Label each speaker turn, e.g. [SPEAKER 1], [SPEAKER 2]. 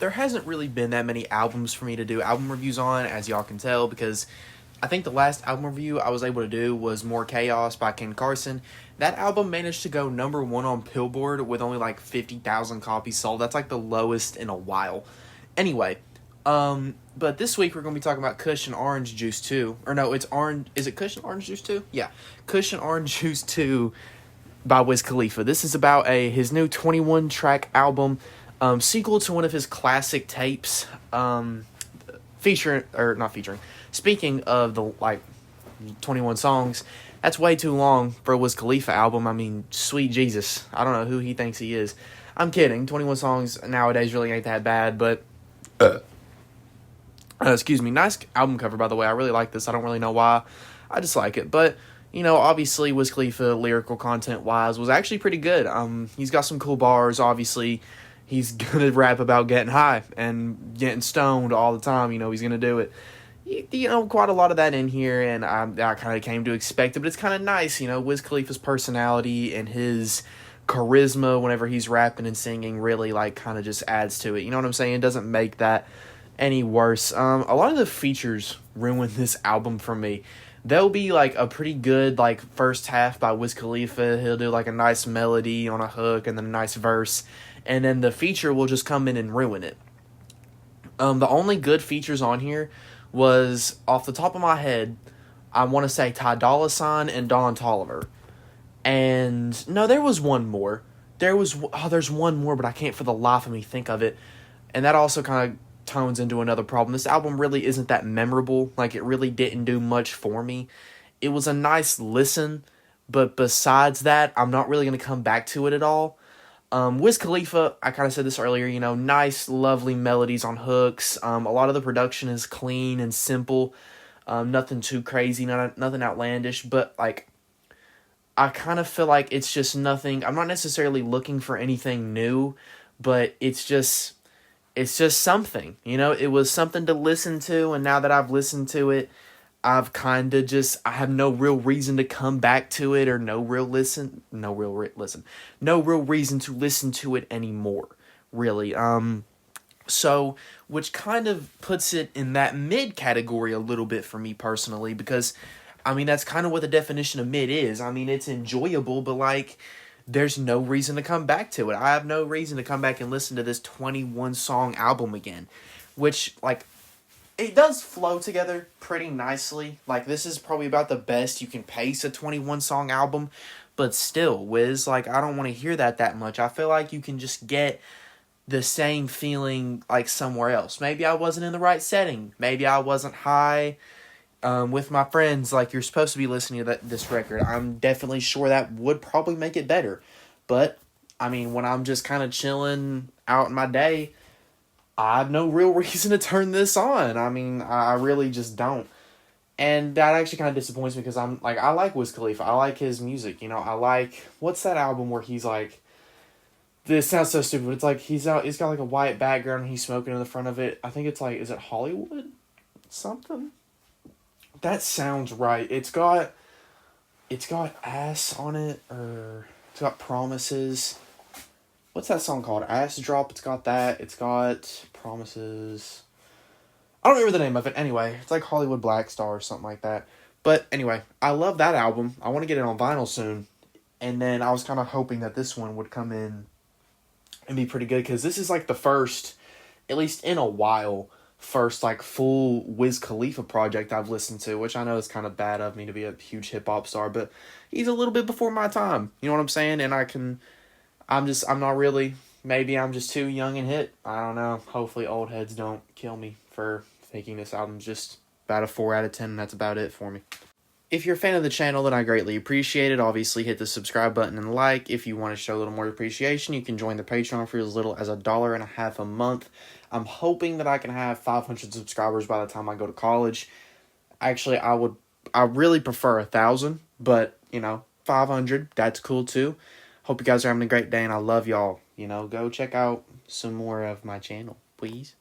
[SPEAKER 1] there hasn't really been that many albums for me to do album reviews on, as y'all can tell, because I think the last album review I was able to do was More Chaos by Ken Carson. That album managed to go number 1 on Billboard with only like 50,000 copies sold. That's like the lowest in a while. Anyway, but this week we're going to be talking about Kush and Orange Juice 2. Or no, it's Orange... Is it Kush and Orange Juice 2? Yeah. Kush and Orange Juice 2 by Wiz Khalifa. This is about his new 21-track album, sequel to one of his classic tapes, Speaking of the, 21 songs, that's way too long for a Wiz Khalifa album. I mean, sweet Jesus. I don't know who he thinks he is. I'm kidding. 21 songs nowadays really ain't that bad, but... excuse me. Nice album cover, by the way. I really like this. I don't really know why. I just like it. But, obviously, Wiz Khalifa, lyrical content-wise, was actually pretty good. He's got some cool bars, obviously. He's gonna rap about getting high and getting stoned all the time. He's gonna do it. Quite a lot of that in here, and I kind of came to expect it, but it's kind of nice, Wiz Khalifa's personality and his charisma whenever he's rapping and singing really, kind of just adds to it, you know what I'm saying? It doesn't make that any worse. A lot of the features ruin this album for me. There'll be, a pretty good, first half by Wiz Khalifa. He'll do, a nice melody on a hook and then a nice verse, and then the feature will just come in and ruin it. The only good features on here was, off the top of my head, I want to say Ty Dolla $ign and Don Toliver. And, no, there was one more. There's one more, but I can't for the life of me think of it. And that also kind of tones into another problem. This album really isn't that memorable. It really didn't do much for me. It was a nice listen, but besides that, I'm not really going to come back to it at all. Wiz Khalifa, I kind of said this earlier, nice, lovely melodies on hooks. A lot of the production is clean and simple. Nothing too crazy, nothing outlandish, but, I kind of feel like it's just nothing. I'm not necessarily looking for anything new, but it's just something, It was something to listen to, and now that I've listened to it, I've kind of I have no real reason to come back to it, or no real reason to listen to it anymore, really. So, which kind of puts it in that mid category a little bit for me personally, because, that's kind of what the definition of mid is. It's enjoyable, but, there's no reason to come back to it. I have no reason to come back and listen to this 21-song album again, which, it does flow together pretty nicely. This is probably about the best you can pace a 21-song album. But still, Wiz, I don't want to hear that much. I feel like you can just get the same feeling, somewhere else. Maybe I wasn't in the right setting. Maybe I wasn't high with my friends you're supposed to be listening to this record. I'm definitely sure that would probably make it better. But, when I'm just kind of chilling out in my day, I have no real reason to turn this on. I really just don't. And that actually kind of disappoints me, because I like Wiz Khalifa. I like his music, I like... What's that album where he's this sounds so stupid, but it's he's got a white background and he's smoking in the front of it. I think it's is it Hollywood? Something? That sounds right. It's got Ass on it, or it's got Promises. What's that song called? Ass Drop. It's got that. It's got Promises. I don't remember the name of it. Anyway, it's Hollywood Black Star or something like that. But anyway, I love that album. I want to get it on vinyl soon. And then I was kind of hoping that this one would come in and be pretty good, because this is the first, at least in a while, first full Wiz Khalifa project I've listened to, which I know is kind of bad of me to be a huge hip-hop star, but he's a little bit before my time. You know what I'm saying? And I'm not really, maybe I'm just too young and hip. I don't know. Hopefully old heads don't kill me for thinking this album's just about a 4 out of 10, and that's about it for me. If you're a fan of the channel, then I greatly appreciate it. Obviously, hit the subscribe button and like. If you want to show a little more appreciation, you can join the Patreon for as little as $1.50 a month. I'm hoping that I can have 500 subscribers by the time I go to college. Actually, I really prefer 1,000, but, 500, that's cool too. Hope you guys are having a great day, and I love y'all. Go check out some more of my channel, please.